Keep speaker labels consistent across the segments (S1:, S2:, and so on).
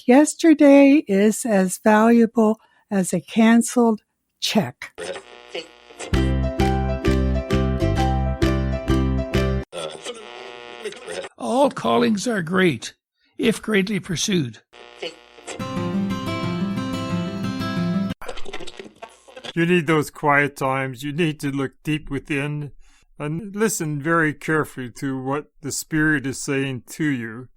S1: Yesterday is as valuable as a canceled check.
S2: All callings are great, if greatly pursued.
S3: You need those quiet times. You need to look deep within and listen very carefully to what the Spirit is saying to you.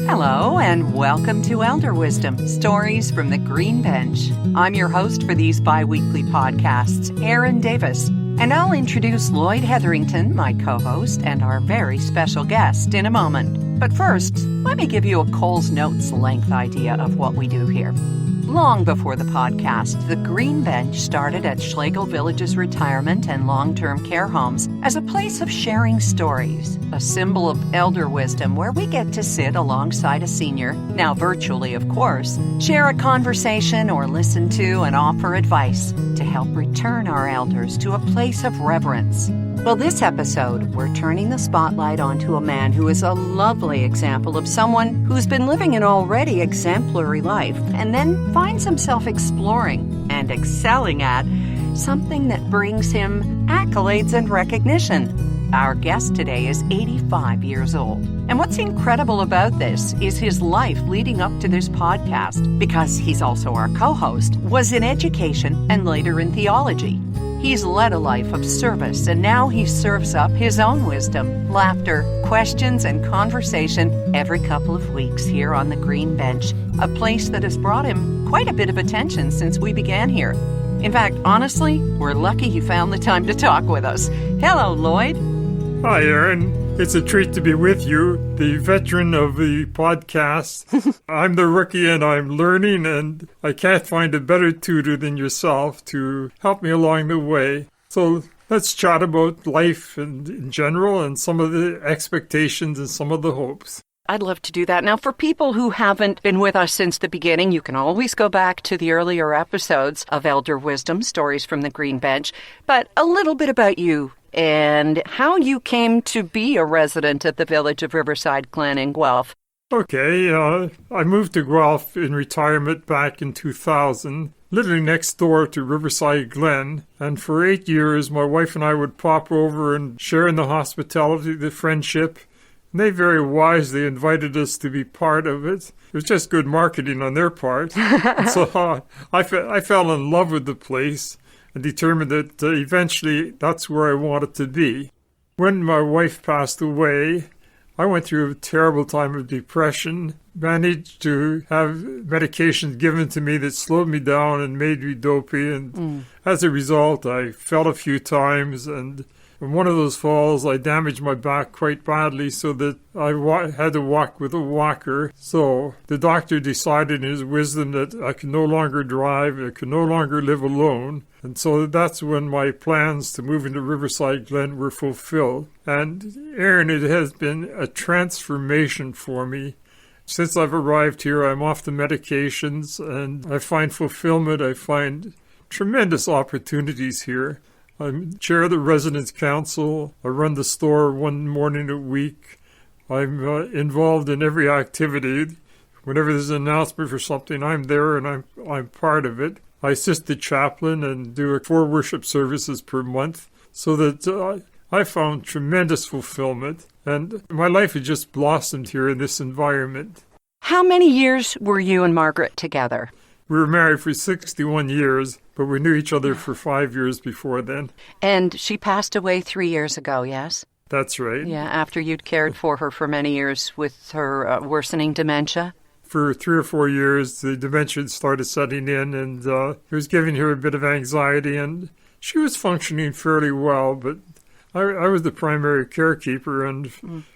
S4: Hello, and welcome to Elder Wisdom, Stories from the Green Bench. I'm your host for these bi-weekly podcasts, Erin Davis, and I'll introduce Lloyd Hetherington, my co-host, and our very special guest in a moment. But first, let me give you a Coles Notes length idea of what we do here. Long before the podcast, the Green Bench started at Schlegel Village's retirement and long-term care homes as a place of sharing stories, a symbol of elder wisdom where we get to sit alongside a senior, now virtually of course, share a conversation or listen to and offer advice to help return our elders to a place of reverence. Well, this episode, we're turning the spotlight onto a man who is a lovely example of someone who's been living an already exemplary life and then finds himself exploring and excelling at something that brings him accolades and recognition. Our guest today is 85 years old. And what's incredible about this is his life leading up to this podcast, because he's also our co-host, was in education and later in theology. He's led a life of service, and now he serves up his own wisdom, laughter, questions, and conversation every couple of weeks here on the Green Bench, a place that has brought him quite a bit of attention since we began here. In fact, honestly, we're lucky he found the time to talk with us. Hello, Lloyd.
S3: Hi, Erin. It's a treat to be with you, the veteran of the podcast. I'm the rookie and I'm learning, and I can't find a better tutor than yourself to help me along the way. So let's chat about life and in general and some of the expectations and some of the hopes.
S4: I'd love to do that. Now, for people who haven't been with us since the beginning, you can always go back to the earlier episodes of Elder Wisdom, Stories from the Green Bench. But a little bit about you and how you came to be a resident at the village of Riverside Glen in Guelph.
S3: Okay, I moved to Guelph in retirement back in 2000, living next door to Riverside Glen, and for 8 years my wife and I would pop over and share in the hospitality, the friendship, and they very wisely invited us to be part of it. It was just good marketing on their part. So I fell in love with the place and determined that eventually that's where I wanted to be. When my wife passed away, I went through a terrible time of depression, managed to have medications given to me that slowed me down and made me dopey, and as a result, I fell a few times, and in one of those falls, I damaged my back quite badly so that I had to walk with a walker. So the doctor decided in his wisdom that I could no longer drive, I could no longer live alone. And so that's when my plans to move into Riverside Glen were fulfilled. And Erin, it has been a transformation for me. Since I've arrived here, I'm off the medications and I find fulfillment. I find tremendous opportunities here. I'm chair of the residence council. I run the store one morning a week. I'm involved in every activity. Whenever there's an announcement for something, I'm there and I'm part of it. I assist the chaplain and do 4 worship services per month, so that I found tremendous fulfillment. And my life has just blossomed here in this environment.
S4: How many years were you and Margaret together?
S3: We were married for 61 years, but we knew each other for 5 years before then.
S4: And she passed away 3 years ago, yes?
S3: That's right.
S4: Yeah, after you'd cared for her for many years with her worsening dementia?
S3: For 3 or 4 years, the dementia started setting in, and it was giving her a bit of anxiety, and she was functioning fairly well, but I was the primary carekeeper, and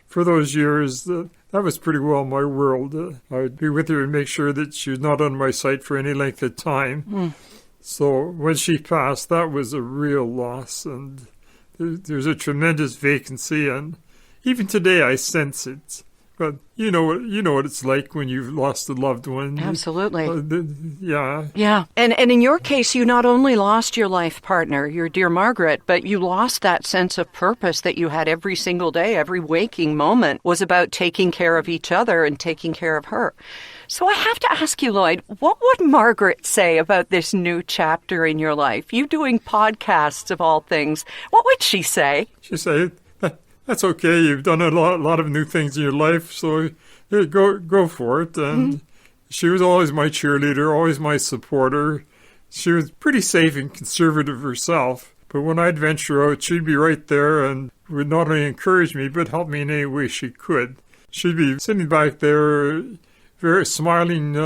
S3: for those years, that was pretty well my world. I would be with her and make sure that she was not on my sight for any length of time. So when she passed, that was a real loss, and there's a tremendous vacancy, and even today I sense it. But you know what it's like when you've lost a loved one.
S4: Absolutely.
S3: Yeah.
S4: Yeah. And in your case, you not only lost your life partner, your dear Margaret, but you lost that sense of purpose that you had every single day. Every waking moment was about taking care of each other and taking care of her. So I have to ask you, Lloyd, what would Margaret say about this new chapter in your life? You doing podcasts of all things. What would she say?
S3: She'd say, that's okay. You've done a lot of new things in your life, so go for it. And she was always my cheerleader, always my supporter. She was pretty safe and conservative herself, but when I'd venture out, she'd be right there and would not only encourage me, but help me in any way she could. She'd be sitting back there, very smiling,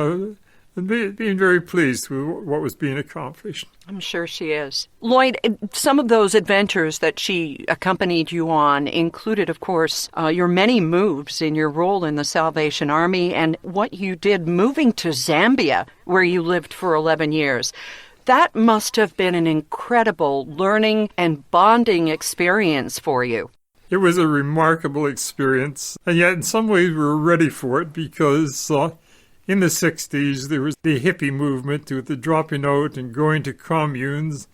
S3: and being very pleased with what was being accomplished.
S4: I'm sure she is. Lloyd, some of those adventures that she accompanied you on included, of course, your many moves in your role in the Salvation Army and what you did moving to Zambia, where you lived for 11 years. That must have been an incredible learning and bonding experience for you.
S3: It was a remarkable experience, and yet in some ways we were ready for it because in the 60s, there was the hippie movement with the dropping out and going to communes.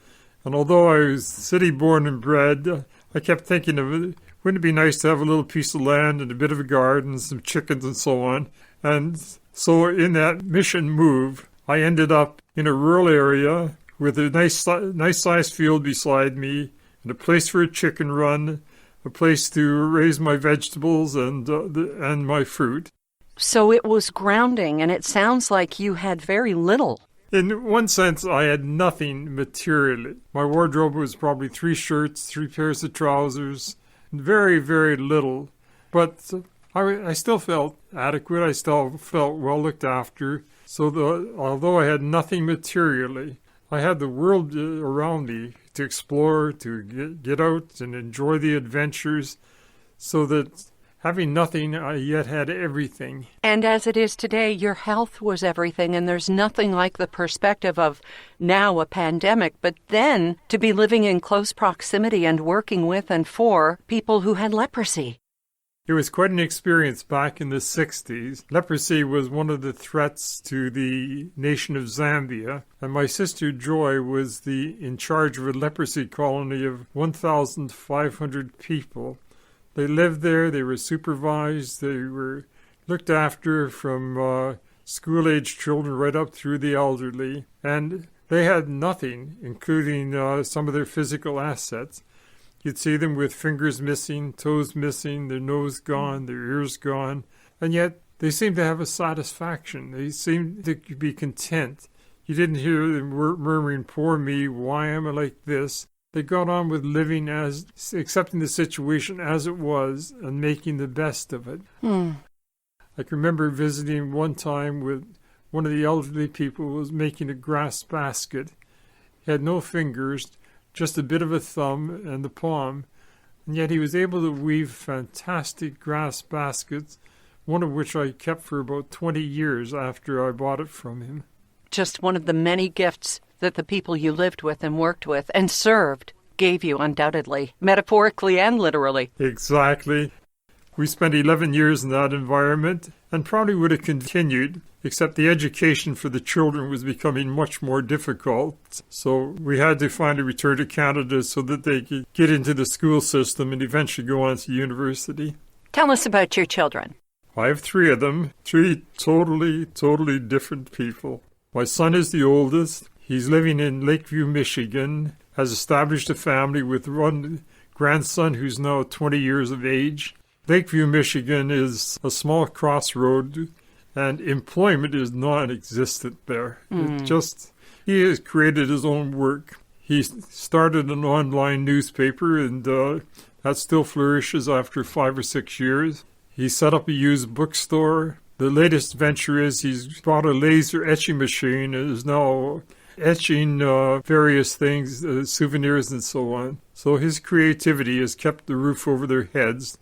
S3: And although I was city-born and bred, I kept thinking of it. Wouldn't it be nice to have a little piece of land and a bit of a garden, some chickens and so on? And so in that mission move, I ended up in a rural area with a nice-sized field beside me and a place for a chicken run, a place to raise my vegetables and my fruit.
S4: So it was grounding, and it sounds like you had very little.
S3: In one sense, I had nothing materially. My wardrobe was probably 3 shirts, 3 pairs of trousers, very, very little. But I still felt adequate. I still felt well looked after. So although I had nothing materially, I had the world around me to explore, to get out and enjoy the adventures, so that having nothing, I yet had everything.
S4: And as it is today, your health was everything, and there's nothing like the perspective of now a pandemic, but then to be living in close proximity and working with and for people who had leprosy.
S3: It was quite an experience back in the 60s. Leprosy was one of the threats to the nation of Zambia, and my sister Joy was in charge of a leprosy colony of 1,500 people. They lived there, they were supervised, they were looked after from school-age children right up through the elderly, and they had nothing, including some of their physical assets. You'd see them with fingers missing, toes missing, their nose gone, their ears gone, and yet they seemed to have a satisfaction. They seemed to be content. You didn't hear them murmuring, "Poor me, why am I like this?" They got on with living accepting the situation as it was and making the best of it. I can remember visiting one time with one of the elderly people who was making a grass basket. He had no fingers, just a bit of a thumb and the palm, and yet he was able to weave fantastic grass baskets, one of which I kept for about 20 years after I bought it from him.
S4: Just one of the many gifts that the people you lived with and worked with and served gave you, undoubtedly, metaphorically and literally.
S3: Exactly. We spent 11 years in that environment and probably would have continued, except the education for the children was becoming much more difficult. So we had to finally return to Canada so that they could get into the school system and eventually go on to university.
S4: Tell us about your children.
S3: I have 3 of them, 3 totally different people. My son is the oldest. He's living in Lakeview, Michigan, has established a family with one grandson who's now 20 years of age. Lakeview, Michigan is a small crossroad, and employment is non-existent there. He has created his own work. He started an online newspaper, and that still flourishes after 5 or 6 years. He set up a used bookstore. The latest venture is he's bought a laser etching machine and is now etching various things, souvenirs and so on. So his creativity has kept the roof over their heads.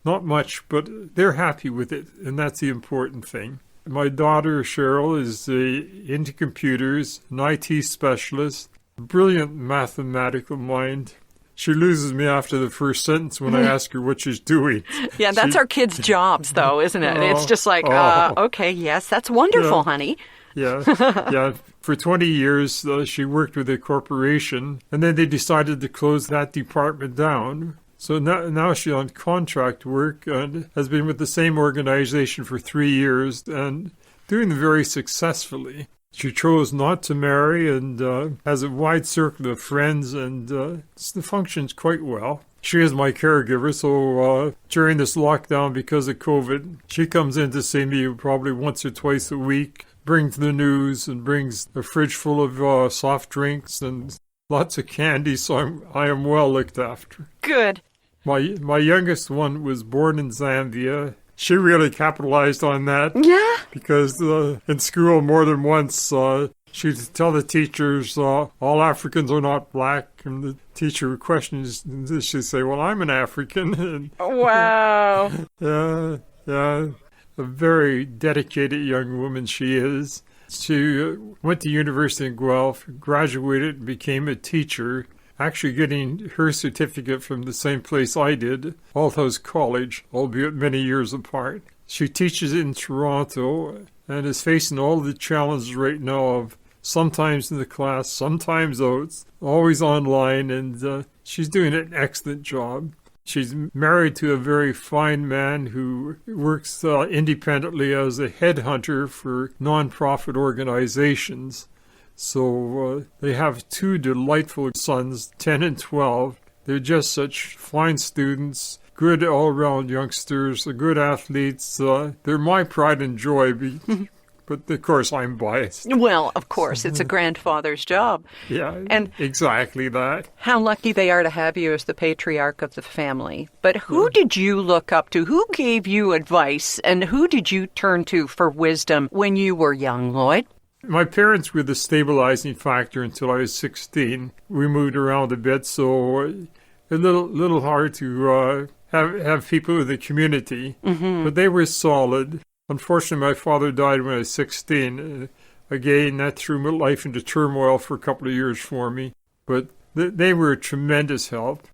S3: Not much, but they're happy with it, and that's the important thing. My daughter, Cheryl, is into computers, an IT specialist, brilliant mathematical mind. She loses me after the first sentence when I ask her what she's doing.
S4: Yeah, that's our kids' jobs, though, isn't it? It's just like, okay, yes, that's wonderful, honey.
S3: Yeah, yeah. For 20 years, she worked with a corporation, and then they decided to close that department down. So now she's on contract work and has been with the same organization for 3 years and doing very successfully. She chose not to marry and has a wide circle of friends and functions quite well. She is my caregiver, so during this lockdown because of COVID, she comes in to see me probably once or twice a week, brings the news and brings a fridge full of soft drinks and lots of candy, so I am well looked after.
S4: Good.
S3: My youngest one was born in Zambia. She really capitalized on that.
S4: Yeah.
S3: Because in school more than once she'd tell the teachers all Africans are not black, and the teacher would question, she'd say, well, I'm an African. And,
S4: wow.
S3: Yeah. A very dedicated young woman she is. She went to university in Guelph, graduated and became a teacher, actually getting her certificate from the same place I did, Althouse College, albeit many years apart. She teaches in Toronto and is facing all the challenges right now of sometimes in the class, sometimes out, always online, and she's doing an excellent job. She's married to a very fine man who works independently as a headhunter for nonprofit organizations. So they have 2 delightful sons, 10 and 12. They're just such fine students, good all-around youngsters, good athletes. They're my pride and joy, but of course I'm biased.
S4: Well, of course, it's a grandfather's job.
S3: Yeah,
S4: and
S3: exactly that.
S4: How lucky they are to have you as the patriarch of the family. But who did you look up to? Who gave you advice? And who did you turn to for wisdom when you were young, Lloyd?
S3: My parents were the stabilizing factor until I was 16. We moved around a bit, so a little hard to have people in the community. Mm-hmm. But they were solid. Unfortunately, my father died when I was 16. Again, that threw my life into turmoil for a couple of years for me. But they were a tremendous help.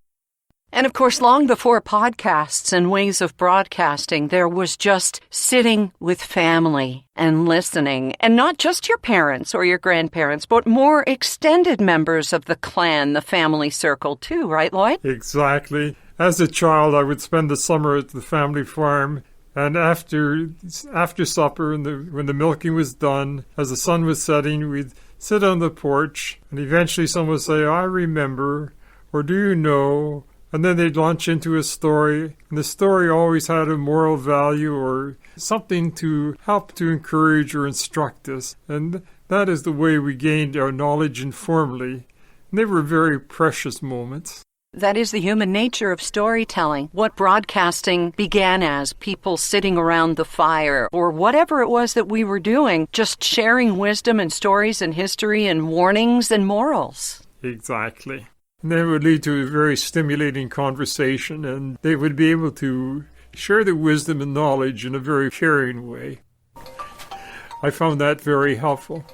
S4: And of course, long before podcasts and ways of broadcasting, there was just sitting with family and listening. And not just your parents or your grandparents, but more extended members of the clan, the family circle too, right, Lloyd?
S3: Exactly. As a child, I would spend the summer at the family farm. And after supper, when the milking was done, as the sun was setting, we'd sit on the porch, and eventually someone would say, I remember, or do you know? And then they'd launch into a story, and the story always had a moral value or something to help to encourage or instruct us. And that is the way we gained our knowledge informally. And they were very precious moments.
S4: That is the human nature of storytelling. What broadcasting began as people sitting around the fire or whatever it was that we were doing, just sharing wisdom and stories and history and warnings and morals.
S3: Exactly. And that would lead to a very stimulating conversation, and they would be able to share the wisdom and knowledge in a very caring way. I found that very helpful.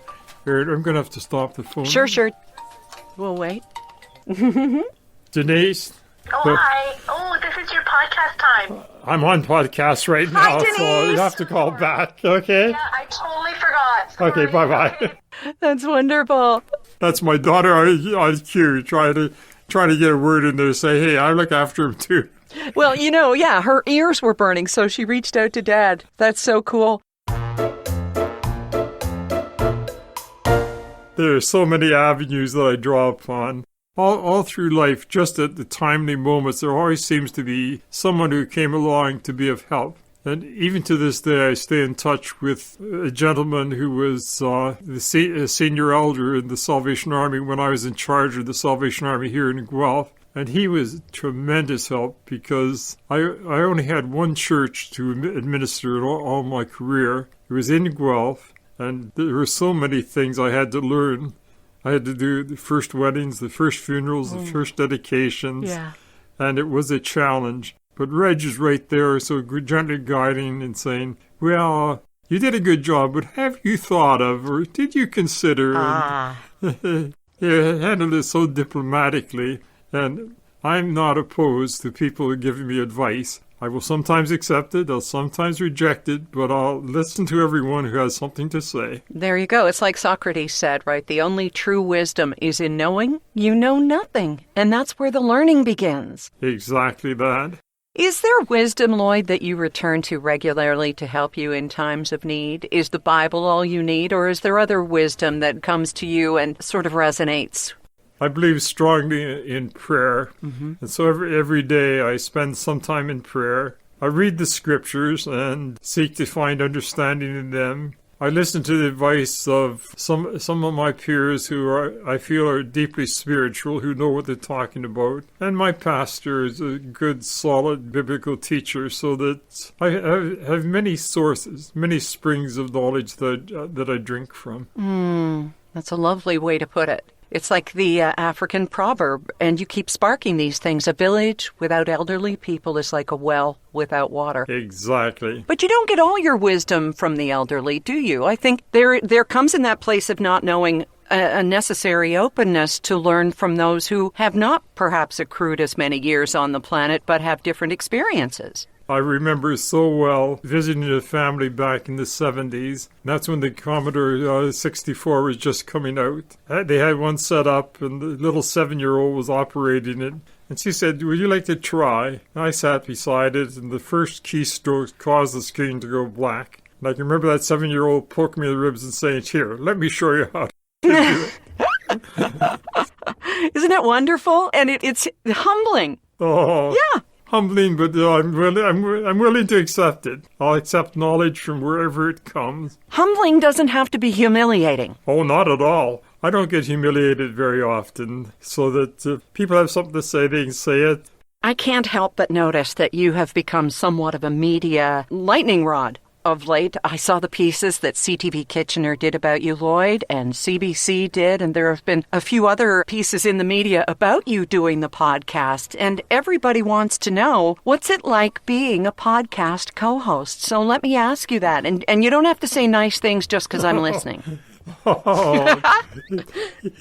S3: I'm going to have to stop the phone.
S4: Sure. We'll wait.
S3: Denise?
S5: Oh, hi. Oh, this is your podcast time.
S3: I'm on podcast right now,
S4: hi, Denise.
S3: So you have to call back, okay?
S5: Yeah, I totally forgot. Sorry.
S3: Okay, bye-bye.
S4: That's wonderful.
S3: That's my daughter on cue, trying to get a word in there, say, hey, I look after him too.
S4: Well, her ears were burning, so she reached out to Dad. That's so cool.
S3: There are so many avenues that I draw upon. All through life, just at the timely moments, there always seems to be someone who came along to be of help. And even to this day, I stay in touch with a gentleman who was a senior elder in the Salvation Army when I was in charge of the Salvation Army here in Guelph. And he was tremendous help because I only had one church to administer all my career. It was in Guelph, and there were so many things I had to learn. I had to do the first weddings, the first funerals, the first dedications, and it was a challenge. But Reg is right there, so gently guiding and saying, well, you did a good job, but have you thought of, or did you consider? He handled it so diplomatically. And I'm not opposed to people giving me advice. I will sometimes accept it, I'll sometimes reject it, but I'll listen to everyone who has something to say.
S4: There you go. It's like Socrates said, right? The only true wisdom is in knowing you know nothing. And that's where the learning begins.
S3: Exactly that.
S4: Is there wisdom, Lloyd, that you return to regularly to help you in times of need? Is the Bible all you need, or is there other wisdom that comes to you and sort of resonates?
S3: I believe strongly in prayer, and so every day I spend some time in prayer. I read the scriptures and seek to find understanding in them. I listen to the advice of some of my peers who I feel are deeply spiritual, who know what they're talking about. And my pastor is a good, solid biblical teacher, so that I have many sources, many springs of knowledge that I drink from.
S4: That's a lovely way to put it. It's like the African proverb, and you keep sparking these things. A village without elderly people is like a well without water.
S3: Exactly.
S4: But you don't get all your wisdom from the elderly, do you? I think there comes in that place of not knowing a necessary openness to learn from those who have not perhaps accrued as many years on the planet, but have different experiences.
S3: I remember so well visiting a family back in the 70s. That's when the Commodore 64 was just coming out. They had one set up, and the little 7-year-old was operating it. And she said, "Would you like to try?" And I sat beside it, and the first keystroke caused the screen to go black. And I can remember that 7-year-old poking me in the ribs and saying, "Here, let me show you how to do it."
S4: Isn't it wonderful? And it's humbling.
S3: Oh.
S4: Yeah.
S3: Humbling, but I'm willing to accept it. I'll accept knowledge from wherever it comes.
S4: Humbling doesn't have to be humiliating.
S3: Oh, not at all. I don't get humiliated very often, so that if people have something to say, they can say it.
S4: I can't help but notice that you have become somewhat of a media lightning rod of late. I saw the pieces that CTV Kitchener did about you, Lloyd, and CBC did, and there have been a few other pieces in the media about you doing the podcast, and everybody wants to know, what's it like being a podcast co-host? So let me ask you that, and you don't have to say nice things just because I'm listening.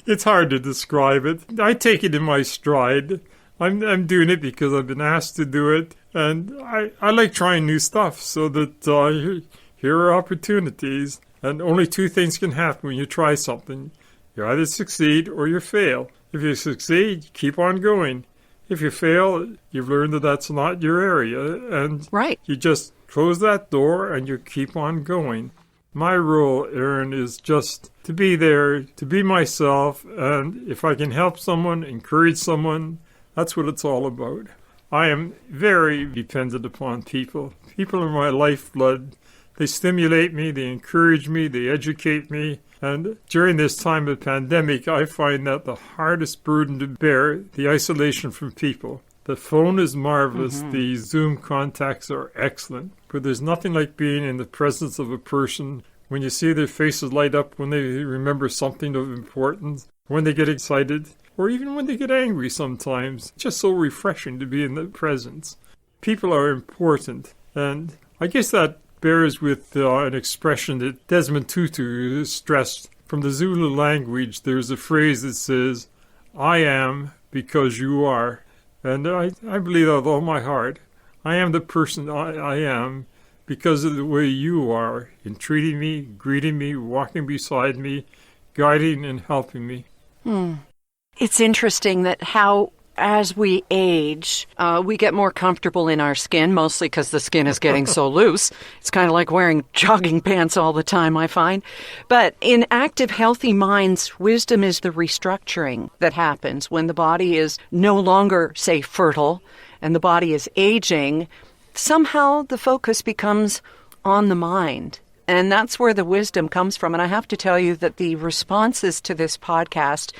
S3: It's hard to describe it. I take it in my stride. I'm doing it because I've been asked to do it, and I like trying new stuff, so that here are opportunities, and only two things can happen when you try something. You either succeed or you fail. If you succeed, keep on going. If you fail, you've learned that that's not your area, and
S4: right.
S3: You just close that door and you keep on going. My role, Aaron, is just to be there, to be myself, and if I can help someone, encourage someone, that's what it's all about. I am very dependent upon people. People are my lifeblood. They stimulate me, they encourage me, they educate me. And during this time of pandemic, I find that the hardest burden to bear, the isolation from people. The phone is marvelous. The Zoom contacts are excellent. But there's nothing like being in the presence of a person when you see their faces light up when they remember something of importance, when they get excited, or even when they get angry sometimes. It's just so refreshing to be in the presence. People are important, and I guess that bears with an expression that Desmond Tutu stressed. From the Zulu language, there's a phrase that says, "I am because you are." And I believe that with all my heart. I am the person I am because of the way you are in treating me, greeting me, walking beside me, guiding and helping me.
S4: It's interesting that how, as we age, we get more comfortable in our skin, mostly because the skin is getting so loose. It's kind of like wearing jogging pants all the time, I find. But in active, healthy minds, wisdom is the restructuring that happens when the body is no longer, say, fertile, and the body is aging. Somehow the focus becomes on the mind. And that's where the wisdom comes from. And I have to tell you that the responses to this podcast,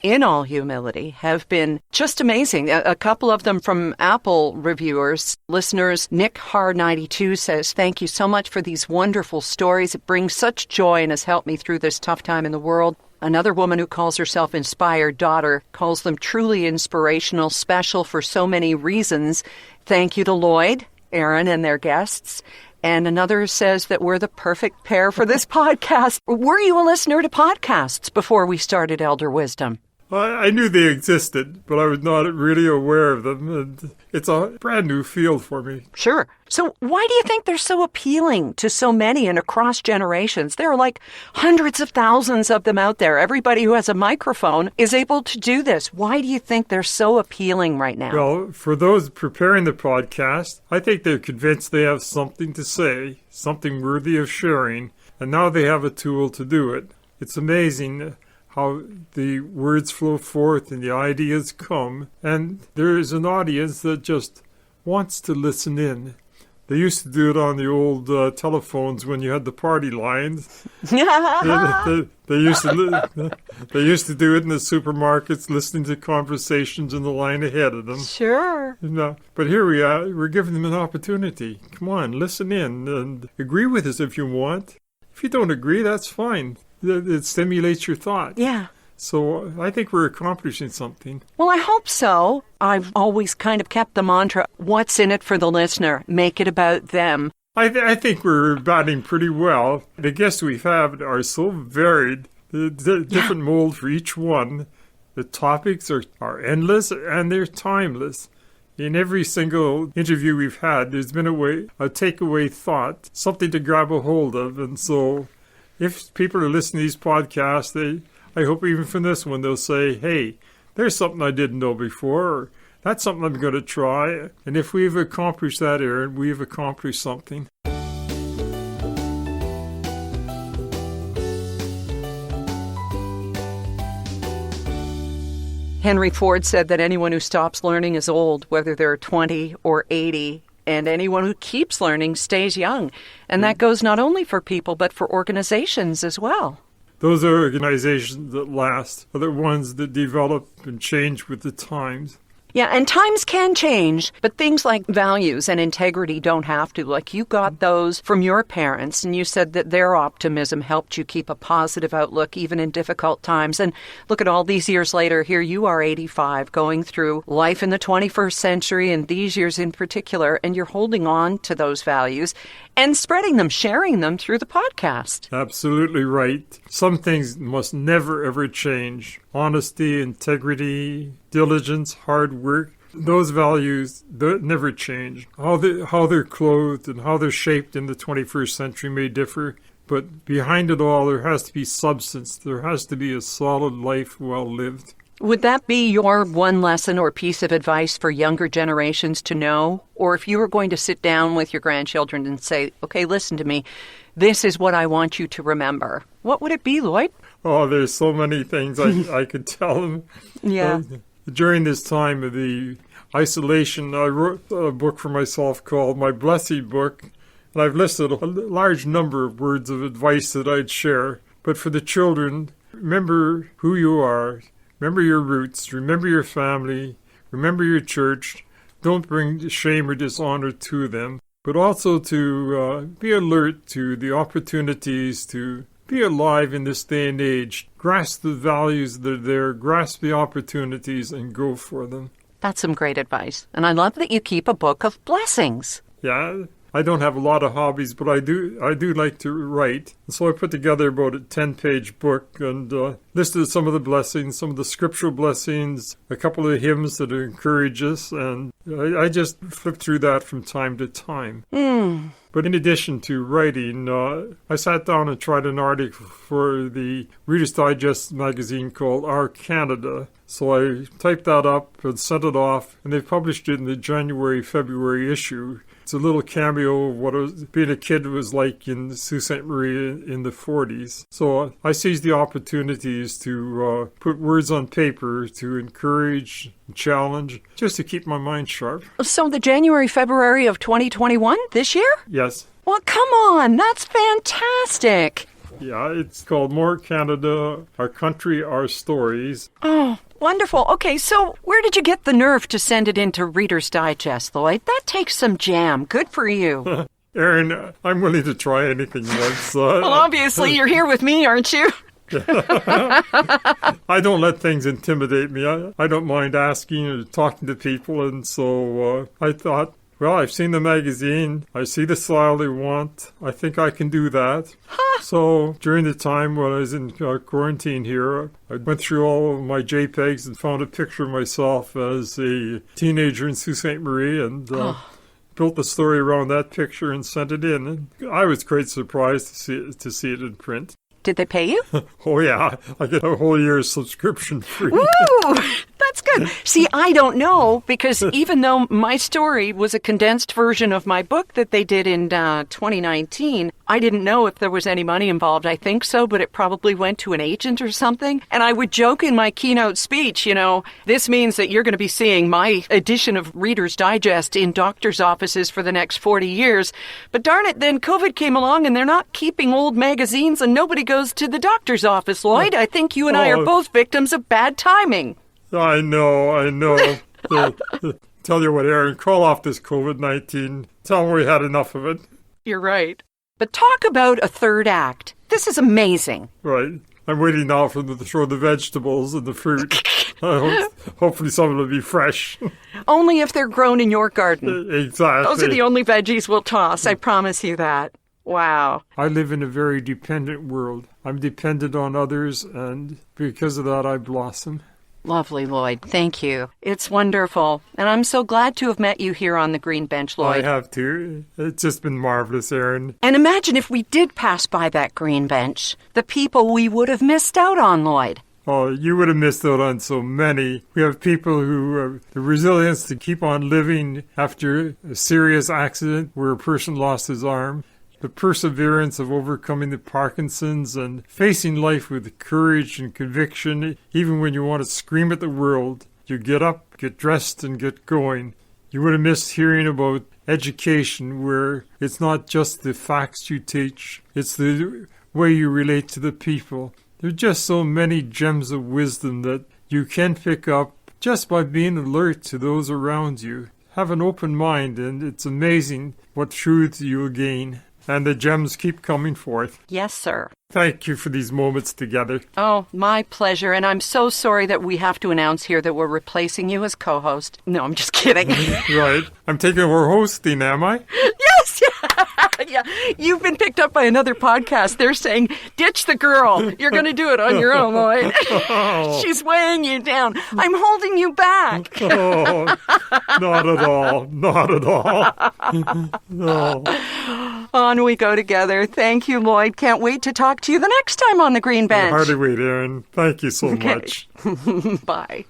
S4: in all humility, have been just amazing. A couple of them from Apple reviewers. Listeners, Nick Har92 says, "Thank you so much for these wonderful stories. It brings such joy and has helped me through this tough time in the world." Another woman who calls herself Inspired Daughter calls them truly inspirational, special for so many reasons. Thank you to Lloyd, Aaron, and their guests. And another says that we're the perfect pair for this podcast. Were you a listener to podcasts before we started Elder Wisdom?
S3: I knew they existed, but I was not really aware of them, and it's a brand new field for me.
S4: Sure. So why do you think they're so appealing to so many and across generations? There are like hundreds of thousands of them out there. Everybody who has a microphone is able to do this. Why do you think they're so appealing right now?
S3: Well, for those preparing the podcast, I think they're convinced they have something to say, something worthy of sharing, and now they have a tool to do it. It's amazing how the words flow forth and the ideas come, and there is an audience that just wants to listen in. They used to do it on the old telephones when you had the party lines. they used to do it in the supermarkets, listening to conversations in the line ahead of them.
S4: Sure.
S3: But here we are. We're giving them an opportunity. Come on, listen in and agree with us if you want. If you don't agree, that's fine. It stimulates your thought.
S4: Yeah.
S3: So I think we're accomplishing something.
S4: Well, I hope so. I've always kind of kept the mantra, what's in it for the listener? Make it about them.
S3: I think we're batting pretty well. The guests we've had are so varied, the different mold for each one. The topics are endless and they're timeless. In every single interview we've had, there's been a takeaway thought, something to grab a hold of. And so if people are listening to these podcasts, I hope even from this one they'll say, hey, there's something I didn't know before, or that's something I'm going to try. And if we've accomplished that, Aaron, we've accomplished something.
S4: Henry Ford said that anyone who stops learning is old, whether they're 20 or 80, and anyone who keeps learning stays young. And that goes not only for people, but for organizations as well.
S3: Those are organizations that last, are the ones that develop and change with the times.
S4: Yeah, and times can change, but things like values and integrity don't have to. Like you got those from your parents, and you said that their optimism helped you keep a positive outlook even in difficult times. And look at all these years later, here you are 85, going through life in the 21st century and these years in particular, and you're holding on to those values and spreading them, sharing them through the podcast.
S3: Absolutely right. Some things must never, ever change. Honesty, integrity, diligence, hard work. Those values never change. How they're clothed and how they're shaped in the 21st century may differ, but behind it all, there has to be substance. There has to be a solid life well lived.
S4: Would that be your one lesson or piece of advice for younger generations to know? Or if you were going to sit down with your grandchildren and say, okay, listen to me, this is what I want you to remember, what would it be, Lloyd?
S3: Oh, there's so many things I could tell them.
S4: Yeah.
S3: During this time of the isolation, I wrote a book for myself called My Blessed Book, and I've listed a large number of words of advice that I'd share. But for the children, remember who you are. Remember your roots, remember your family, remember your church. Don't bring shame or dishonor to them, but also to be alert to the opportunities to be alive in this day and age. Grasp the values that are there, grasp the opportunities, and go for them.
S4: That's some great advice. And I love that you keep a book of blessings.
S3: Yeah, I don't have a lot of hobbies, but I do like to write. So I put together about a 10-page book and listed some of the blessings, some of the scriptural blessings, a couple of hymns that encourage us, and I just flip through that from time to time. But in addition to writing, I sat down and tried an article for the Reader's Digest magazine called Our Canada. So I typed that up and sent it off, and they published it in the January-February issue. It's a little cameo of what being a kid was like in Sault Ste. Marie in the 40s. So I seized the opportunities to put words on paper to encourage, challenge, just to keep my mind sharp.
S4: So the January-February of 2021, this year?
S3: Yes.
S4: Well, come on, that's fantastic.
S3: Yeah, it's called More Canada, Our Country, Our Stories.
S4: Oh, wonderful. Okay, so where did you get the nerve to send it into Reader's Digest, Lloyd? That takes some jam. Good for you.
S3: Aaron, I'm willing to try anything once.
S4: Well, obviously, you're here with me, aren't you?
S3: I don't let things intimidate me. I don't mind asking or talking to people, and so I thought, well, I've seen the magazine. I see the style they want. I think I can do that. So during the time when I was in quarantine here, I went through all of my JPEGs and found a picture of myself as a teenager in Sault Ste. Marie and built the story around that picture and sent it in. And I was quite surprised to see it in print.
S4: Did they pay you?
S3: Oh, yeah. I get a whole year's subscription free.
S4: Woo! That's good. See, I don't know, because even though my story was a condensed version of my book that they did in 2019, I didn't know if there was any money involved. I think so, but it probably went to an agent or something. And I would joke in my keynote speech, this means that you're going to be seeing my edition of Reader's Digest in doctor's offices for the next 40 years. But darn it, then COVID came along and they're not keeping old magazines and nobody goes to the doctor's office, Lloyd. I think you and I are both victims of bad timing.
S3: I know. Tell you what, Aaron, call off this COVID-19. Tell them we had enough of it.
S4: You're right. But talk about a third act. This is amazing.
S3: Right. I'm waiting now for them to throw the vegetables and the fruit. Hopefully some will be fresh.
S4: Only if they're grown in your garden.
S3: Exactly.
S4: Those are the only veggies we'll toss. I promise you that. Wow.
S3: I live in a very dependent world. I'm dependent on others, and because of that, I blossom.
S4: Lovely, Lloyd. Thank you. It's wonderful. And I'm so glad to have met you here on the Green Bench, Lloyd.
S3: I have too. It's just been marvelous, Aaron.
S4: And imagine if we did pass by that Green Bench, the people we would have missed out on, Lloyd.
S3: Oh, you would have missed out on so many. We have people who have the resilience to keep on living after a serious accident where a person lost his arm. The perseverance of overcoming the Parkinson's and facing life with courage and conviction, even when you want to scream at the world. You get up, get dressed, and get going. You would have missed hearing about education, where it's not just the facts you teach, it's the way you relate to the people. There are just so many gems of wisdom that you can pick up just by being alert to those around you. Have an open mind, and it's amazing what truths you'll gain. And the gems keep coming forth.
S4: Yes, sir.
S3: Thank you for these moments together.
S4: Oh, my pleasure. And I'm so sorry that we have to announce here that we're replacing you as co-host. No, I'm just kidding.
S3: Right. I'm taking over hosting, am I?
S4: Yes, yeah. You've been picked up by another podcast. They're saying, ditch the girl. You're going to do it on your own, Lloyd. She's weighing you down. I'm holding you back.
S3: Oh, not at all. Not at all. No.
S4: On we go together. Thank you, Lloyd. Can't wait to talk to you the next time on the Green Bench.
S3: Hardly wait, Aaron. Thank you so much.
S4: Bye.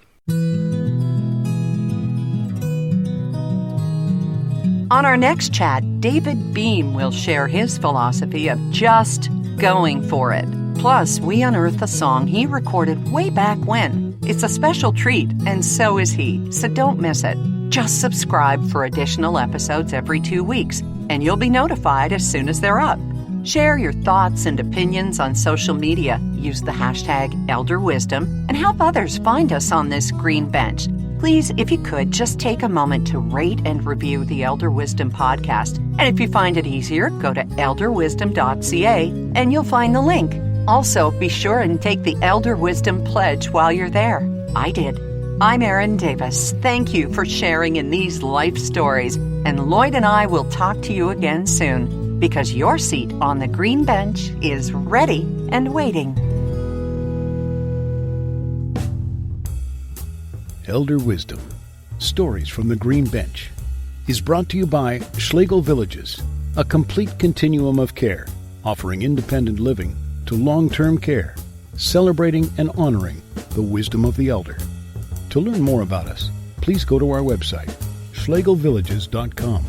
S4: On our next chat, David Beam will share his philosophy of just going for it. Plus, we unearth a song he recorded way back when. It's a special treat, and so is he, so don't miss it. Just subscribe for additional episodes every 2 weeks, and you'll be notified as soon as they're up. Share your thoughts and opinions on social media. Use the hashtag #ElderWisdom and help others find us on this Green Bench. Please, if you could, just take a moment to rate and review the Elder Wisdom podcast. And if you find it easier, go to elderwisdom.ca and you'll find the link. Also, be sure and take the Elder Wisdom Pledge while you're there. I did. I'm Erin Davis. Thank you for sharing in these life stories. And Lloyd and I will talk to you again soon, because your seat on the Green Bench is ready and waiting.
S6: Elder Wisdom, Stories from the Green Bench, is brought to you by Schlegel Villages, a complete continuum of care, offering independent living to long-term care, celebrating and honoring the wisdom of the elder. To learn more about us, please go to our website, schlegelvillages.com.